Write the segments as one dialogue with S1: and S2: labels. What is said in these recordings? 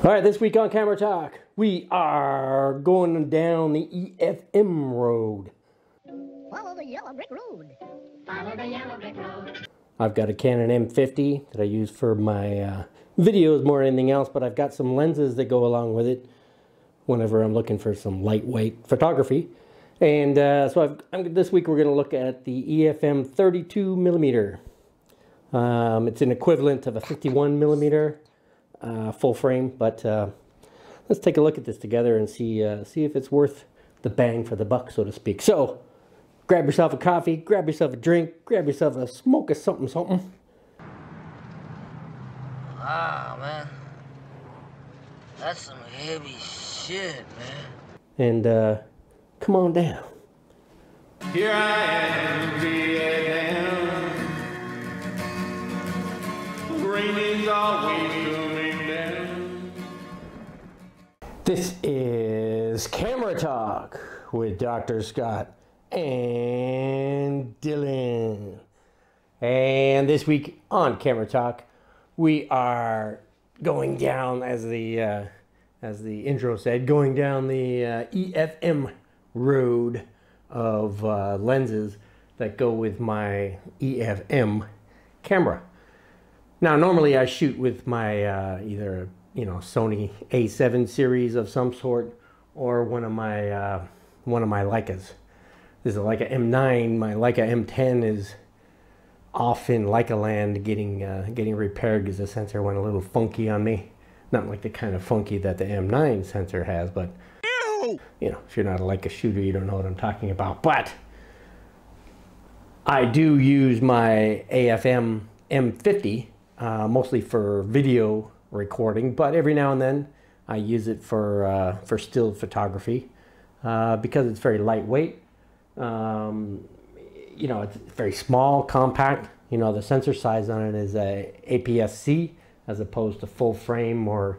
S1: All right, this week on Camera Talk, we are going down the EFM road.
S2: Follow the yellow brick road. Follow the yellow brick road.
S1: I've got a Canon M50 that I use for my videos more than anything else, but I've got some lenses that go along with it whenever I'm looking for some lightweight photography. And this week we're going to look at the EFM 32 millimeter. It's an equivalent of a 51 millimeter full frame, but let's take a look at this together and see if it's worth the bang for the buck, so to speak. So grab yourself a coffee, grab yourself a drink, grab yourself a smoke of something.
S3: Wow, man, that's some heavy shit, man.
S1: And come on down.
S4: Here I am, Vietnam. Rain is always coming down.
S1: This is Camera Talk with Dr. Scott and Dylan. And this week on Camera Talk, we are going down, as the intro said, going down the EFM road of lenses that go with my EFM camera. Now, normally I shoot with my either Sony A7 series of some sort, or one of my Leicas. This is a Leica M9. My Leica M10 is off in Leica land getting repaired because the sensor went a little funky on me. Not like the kind of funky that the M9 sensor has, but if you're not a Leica shooter, you don't know what I'm talking about. But I do use my AFM M50 mostly for video recording, but every now and then I use it for still photography because it's very lightweight. It's very small, compact. The sensor size on it is a APS-C as opposed to full frame or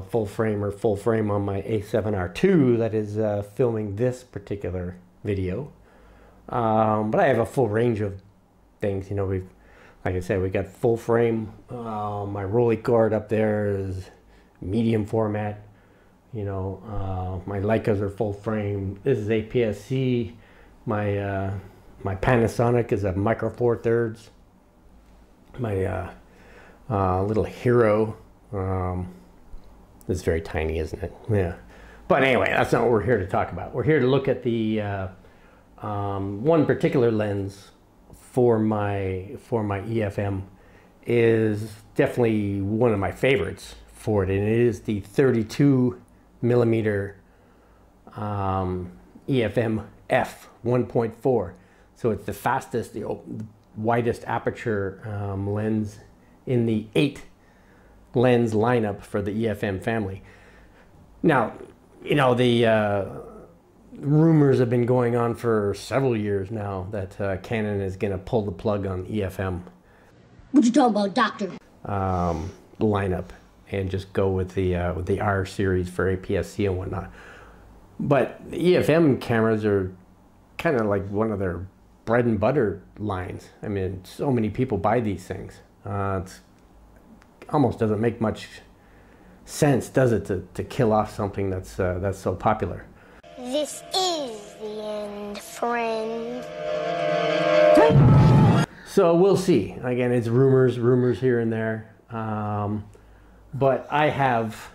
S1: full frame on my A7R II that is filming this particular video. But I have a full range of things. Like I said, we got full frame. My Rolly cord up there is medium format. My Leicas are full frame. This is APS-C. My Panasonic is a micro four thirds. My little Hero is very tiny, isn't it? Yeah. But anyway, that's not what we're here to talk about. We're here to look at the one particular lens for my EFM is definitely one of my favorites for it, and it is the 32 millimeter EFM f1.4. So it's the fastest, the widest aperture lens in the 8 lens lineup for the EFM family. Now, the rumors have been going on for several years now that Canon is going to pull the plug on EFM.
S2: What you talking about, doctor?
S1: Lineup and just go with the R series for APS-C and whatnot. But the EFM cameras are kind of like one of their bread and butter lines. I mean, so many people buy these things. It's almost doesn't make much sense, does it, to kill off something that's so popular.
S5: This is the end, friend.
S1: So we'll see. Again, it's rumors here and there. But I have,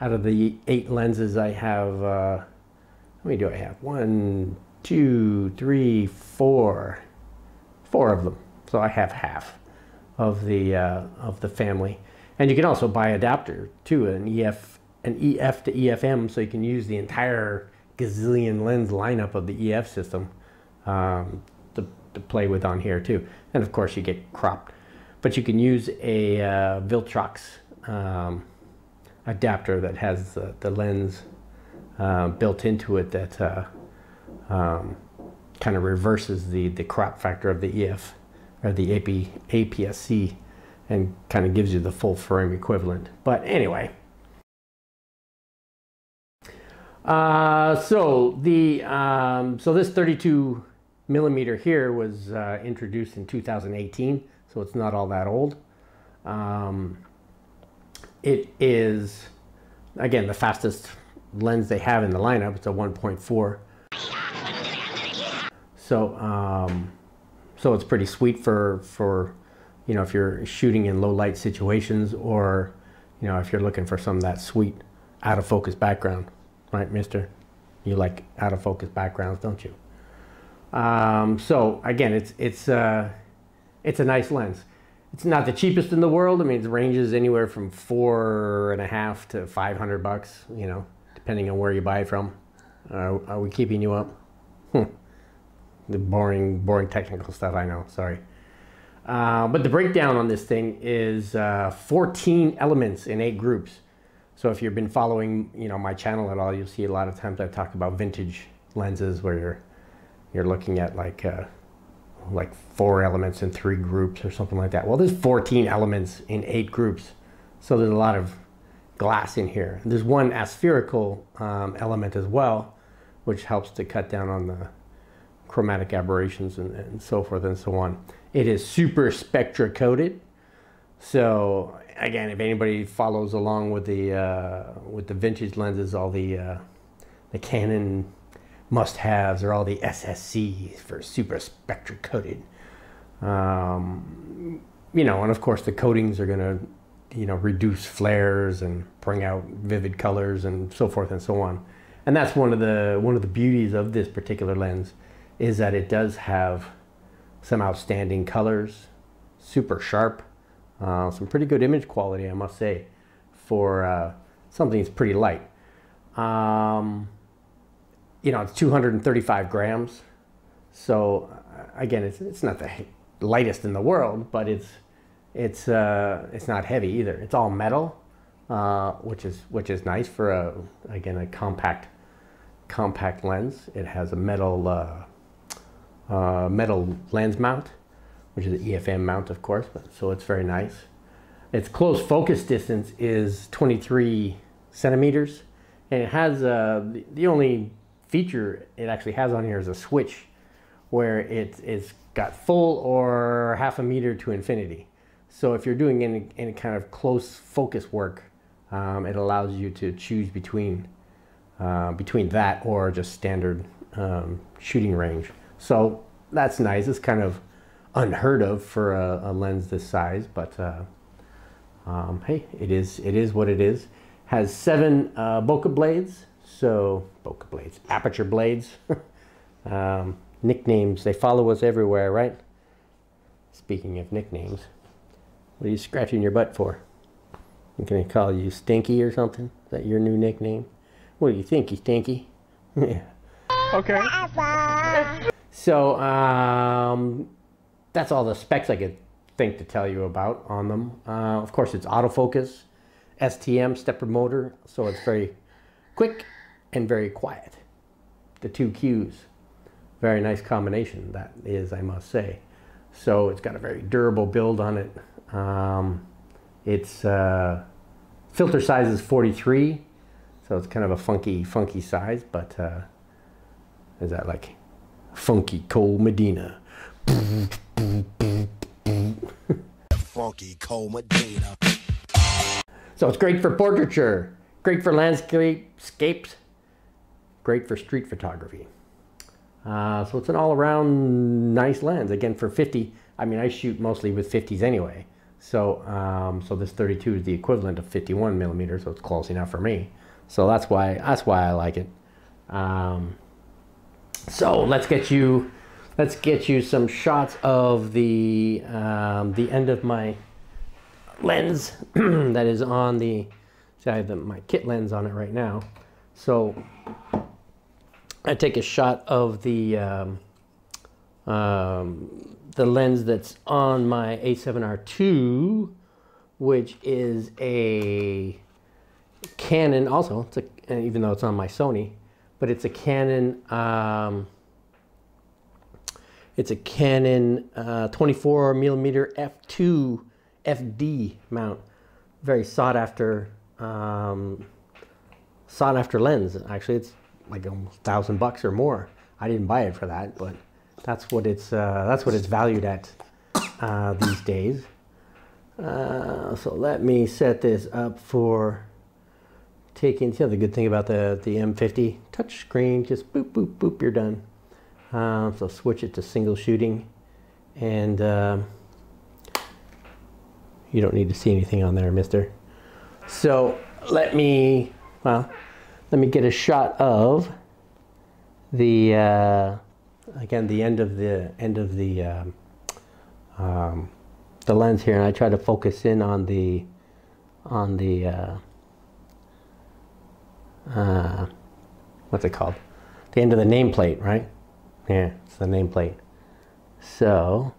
S1: out of the 8 lenses, I have, how many do I have? 1, 2, 3, 4. 4 of them. So I have half of the family. And you can also buy adapter too, an EF to EFM, so you can use the entire gazillion lens lineup of the EF system to play with on here too. And of course you get cropped, but you can use a Viltrox adapter that has the lens built into it that kind of reverses the crop factor of the EF or the APS-C and kind of gives you the full frame equivalent. But anyway, so this 32 millimeter here was introduced in 2018, so it's not all that old. it is, again, the fastest lens they have in the lineup. It's a 1.4. So it's pretty sweet for you know, if you're shooting in low light situations, or you know, if you're looking for some of that sweet out of focus background, right, mister? You like out of focus backgrounds, don't you? So again, it's a nice lens. It's not the cheapest in the world. I mean, it ranges anywhere from $4.50 to $500, you know, depending on where you buy it from. Are we keeping you up? The boring technical stuff, I know, sorry. But the breakdown on this thing is 14 elements in 8 groups. So if you've been following, you know, my channel at all, you'll see a lot of times I talk about vintage lenses where you're looking at like 4 elements in 3 groups or something like that. Well, there's 14 elements in 8 groups. So there's a lot of glass in here. There's one aspherical element as well, which helps to cut down on the chromatic aberrations and so forth and so on. It is super spectra coated. So again, if anybody follows along with the vintage lenses, all the Canon must-haves are all the SSCs for super spectra coated. You know, and of course the coatings are going to, you know, reduce flares and bring out vivid colors and so forth and so on. And that's one of the beauties of this particular lens, is that it does have some outstanding colors, super sharp, some pretty good image quality, I must say, for something that's pretty light. You know, it's 235 grams. So again, it's not the lightest in the world, but it's not heavy either. It's all metal, which is nice for again a compact lens. It has a metal lens mount, which is an EFM mount, of course, so it's very nice. Its close focus distance is 23 centimeters, and it has the only feature it actually has on here is a switch where it's got full or half a meter to infinity. So if you're doing any kind of close focus work, it allows you to choose between that or just standard shooting range. So that's nice. It's kind of unheard of for a lens this size, but hey, it is what it is. Has 7 bokeh blades. So bokeh blades, aperture blades. Nicknames, they follow us everywhere, right? Speaking of nicknames, what are you scratching your butt for? I'm gonna call you Stinky or something? Is that your new nickname? What do you think, you Stinky? Yeah.
S4: Okay.
S1: So that's all the specs I could think to tell you about on them. Of course, it's autofocus, STM, stepper motor, so it's very quick and very quiet. The 2 Qs. Very nice combination, that is, I must say. So it's got a very durable build on it. Its filter size is 43, so it's kind of a funky size, but is that like funky Cole Medina?
S6: Funky Cole Medina.
S1: So it's great for portraiture, great for landscapes, great for street photography. So it's an all-around nice lens. Again, for 50, I mean, I shoot mostly with 50s anyway. So so this 32 is the equivalent of 51 millimeters, so it's close enough for me. So that's why I like it. So let's get you some shots of the end of my lens that is on the. See, I have my kit lens on it right now. So I take a shot of the lens that's on my A7R2, which is a Canon. Also, even though it's on my Sony, but it's a Canon. It's a Canon 24 millimeter f2 FD mount. Very sought after lens. Actually, it's like almost $1,000 or more. I didn't buy it for that, but that's what it's valued at these days. So let me set this up for taking. The other good thing about the M50 touch screen, just boop, boop, boop, you're done. So switch it to single shooting, and you don't need to see anything on there, mister. So let me get a shot of the again, the end of the lens here, and I try to focus in on the what's it called? The end of the nameplate, right? Yeah, it's the nameplate. So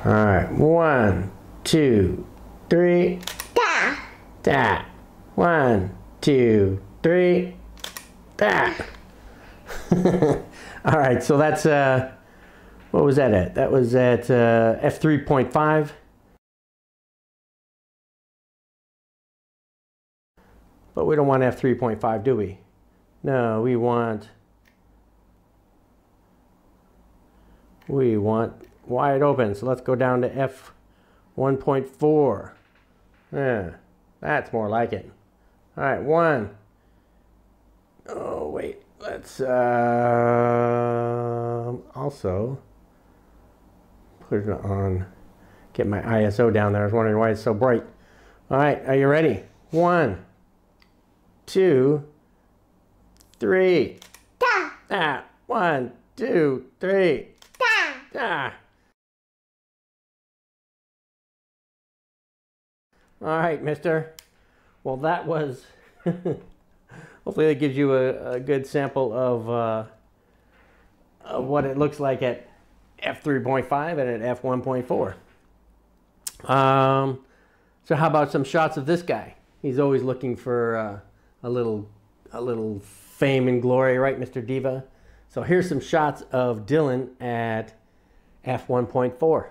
S1: all right, 1, 2, 3.
S5: Da.
S1: Da. 1, 2, 3. Da. All right, so that's what was that at? That was at f3.5. But we don't want f3.5, do we? No, we want wide open. So let's go down to f1.4. Yeah, that's more like it. All right, 1. Oh, wait. Let's also put it on, get my ISO down there. I was wondering why it's so bright. All right, are you ready? 1, 2, 3.
S5: Da.
S1: Ah, 1, 2, 3.
S5: Da.
S1: Ah. All right, mister. Well, that was, hopefully that gives you a good sample of what it looks like at f3.5 and at f1.4. So how about some shots of this guy? He's always looking for a little fame and glory, right, Mr. Diva? So here's some shots of Dylan at f1.4.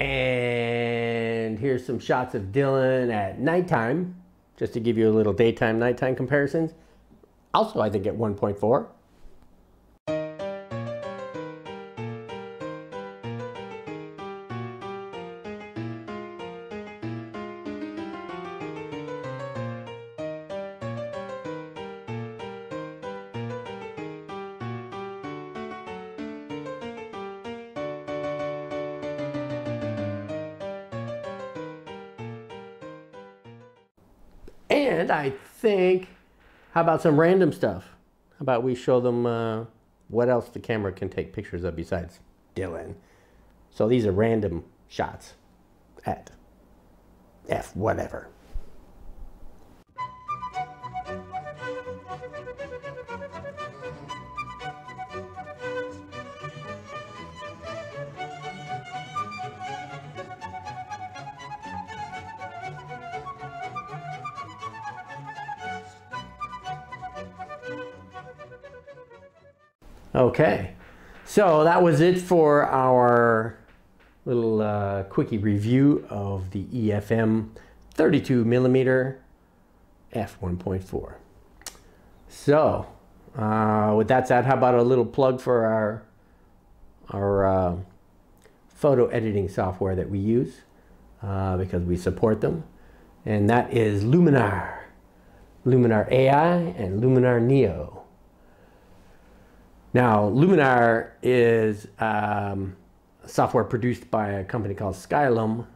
S1: And here's some shots of Dylan at nighttime, just to give you a little daytime, nighttime comparisons. Also, I think at 1.4. And I think, how about some random stuff? How about we show them what else the camera can take pictures of besides Dylan? So these are random shots at F whatever. Okay, so that was it for our little quickie review of the EFM 32mm f1.4. So with that said, how about a little plug for our photo editing software that we use because we support them, and that is Luminar AI and Luminar Neo. Now, Luminar is software produced by a company called Skylum,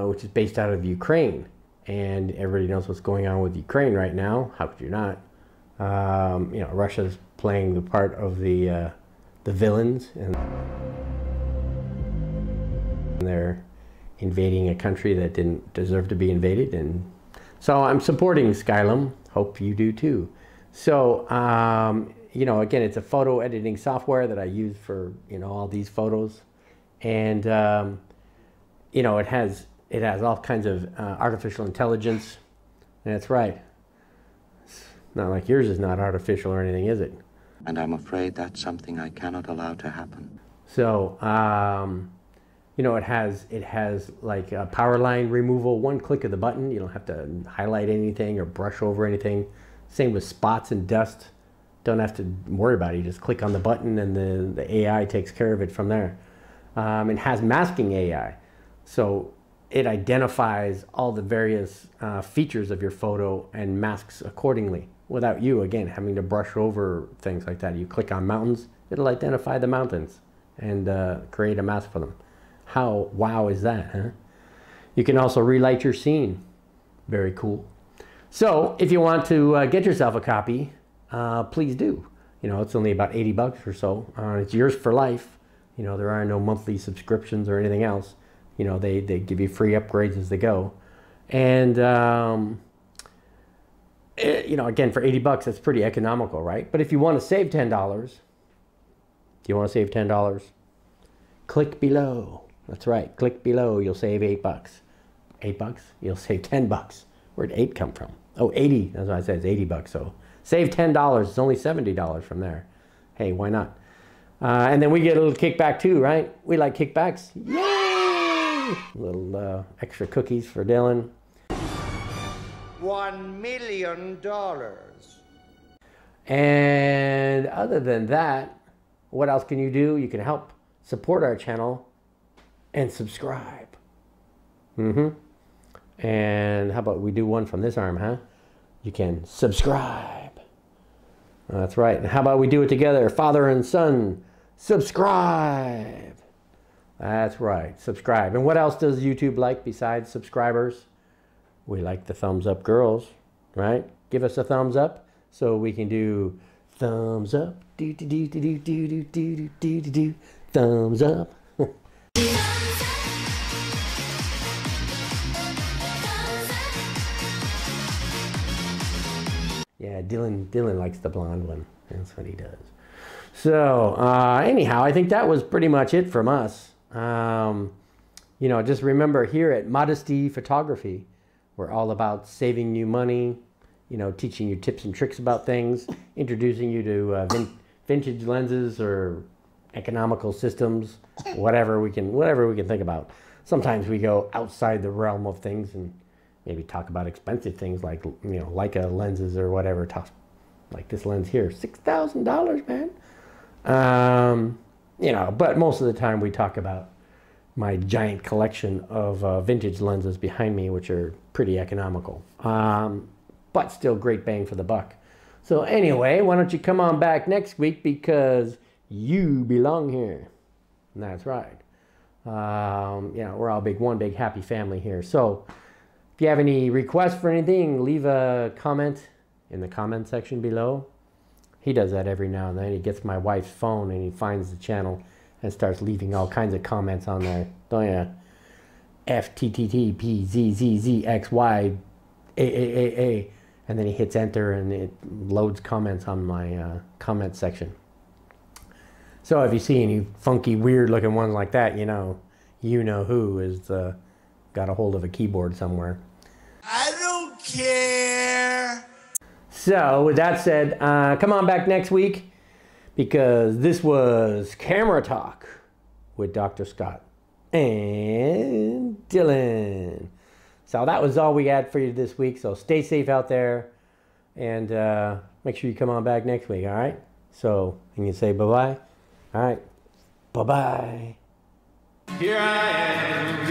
S1: which is based out of Ukraine. And everybody knows what's going on with Ukraine right now. How could you not? You know, Russia's playing the part of the villains, and they're invading a country that didn't deserve to be invaded. And so I'm supporting Skylum. Hope you do too. So, you know, again, it's a photo editing software that I use for, you know, all these photos. And you know, it has all kinds of artificial intelligence. And that's right. It's not like yours is not artificial or anything, is it?
S7: And I'm afraid that's something I cannot allow to happen.
S1: So, you know, it has like a power line removal, one click of the button. You don't have to highlight anything or brush over anything. Same with spots and dust. Don't have to worry about it. You just click on the button and the AI takes care of it from there. It has masking AI. So it identifies all the various features of your photo and masks accordingly without you, again, having to brush over things like that. You click on mountains, it'll identify the mountains and create a mask for them. How wow is that, huh? You can also relight your scene. Very cool. So if you want to get yourself a copy, please do. You know, it's only about 80 bucks or so. It's yours for life. You know, there are no monthly subscriptions or anything else. You know, they give you free upgrades as they go. And, you know, again, for 80 bucks, that's pretty economical, right? But if you want to save $10, do you want to save $10? Click below. That's right. Click below. You'll save 8 bucks. 8 bucks? You'll save 10 bucks. Where'd 8 come from? Oh, 80. That's what I said. It's 80 bucks. So save $10. It's only $70 from there. Hey, why not? And then we get a little kickback too, right? We like kickbacks. Yay! Little extra cookies for Dylan.
S8: $1 million.
S1: And other than that, what else can you do? You can help support our channel and subscribe. And how about we do one from this arm, huh? You can subscribe. That's right. And how about we do it together? Father and son, subscribe. That's right, subscribe. And what else does YouTube like besides subscribers? We like the thumbs up girls, right? Give us a thumbs up so we can do thumbs up. Do do do do do do do do do do. Thumbs up. Yeah, Dylan likes the blonde one. That's what he does. So anyhow, I think that was pretty much it from us. You know, just remember here at Modesty Photography, we're all about saving you money, you know, teaching you tips and tricks about things, introducing you to vintage lenses or economical systems, whatever we can think about. Sometimes we go outside the realm of things and maybe talk about expensive things like, you know, Leica lenses or whatever. Like this lens here, $6,000, man. You know, but most of the time we talk about my giant collection of vintage lenses behind me, which are pretty economical, but still great bang for the buck. So anyway, why don't you come on back next week because you belong here. And that's right. Yeah, we're all one big happy family here. So if you have any requests for anything, leave a comment in the comment section below. He does that every now and then. He gets my wife's phone and he finds the channel and starts leaving all kinds of comments on there. Don't ya? FTTTPZZZXY AAAA. And then he hits enter and it loads comments on my comment section. So if you see any funky, weird looking ones like that, you know who is got a hold of a keyboard somewhere.
S6: I don't care.
S1: So with that said, come on back next week because this was Camera Talk with Dr. Scott and Dylan. So that was all we had for you this week. So stay safe out there and make sure you come on back next week, all right? So can you say bye-bye? All right, bye-bye.
S4: Here I am,